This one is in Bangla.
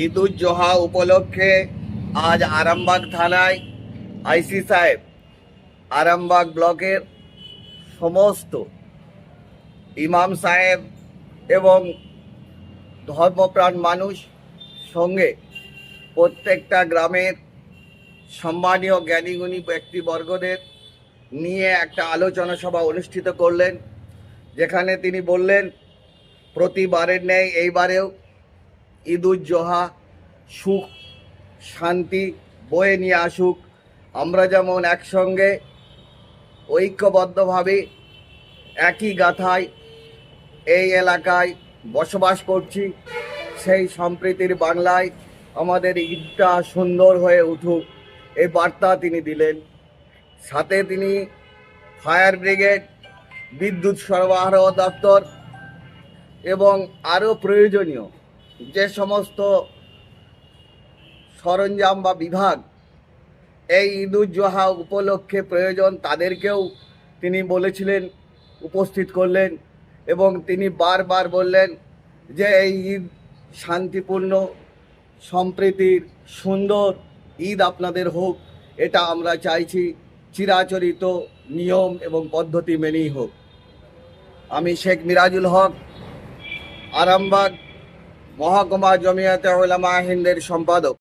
ঈদুজ্জোহা উপলক্ষে আজ আরামবাগ থানায় আইসি সাহেব আরামবাগ ব্লকের সমস্ত ইমাম সাহেব এবং ধর্মপ্রাণ মানুষ সঙ্গে প্রত্যেকটা গ্রামের সম্মানীয় জ্ঞানীগুণী ব্যক্তিবর্গদের নিয়ে একটা আলোচনা সভা অনুষ্ঠিত করলেন, যেখানে তিনি বললেন প্রতিবারের ন্যায় এইবারেও ঈদুজ্জোহা সুখ শান্তি বয়ে নিয়ে আসুক। আমরা যেমন একসঙ্গে ঐক্যবদ্ধভাবে একই গাথায় এই এলাকায় বসবাস করছি, সেই সম্প্রীতির বাংলায় আমাদের ঈদটা সুন্দর হয়ে উঠুক এই বার্তা তিনি দিলেন। সাথে তিনি ফায়ার ব্রিগেড, বিদ্যুৎ সরবরাহ দপ্তর এবং আরও প্রয়োজনীয় যে সমস্ত সরঞ্জাম বা বিভাগ এই ঈদুজ্জোহা উপলক্ষে প্রয়োজন তাদেরকেও তিনি বলেছিলেন, উপস্থিত করলেন এবং তিনি বারবার বললেন যে এই ঈদ শান্তিপূর্ণ সম্প্রীতির সুন্দর ঈদ আপনাদের হোক, এটা আমরা চাইছি, চিরাচরিত নিয়ম এবং পদ্ধতি মেনেই হোক। আমি শেখ মিরাজুল হক, আরামবাগ মহকুমা জমিয়তে উলামা হিন্দের সম্পাদক।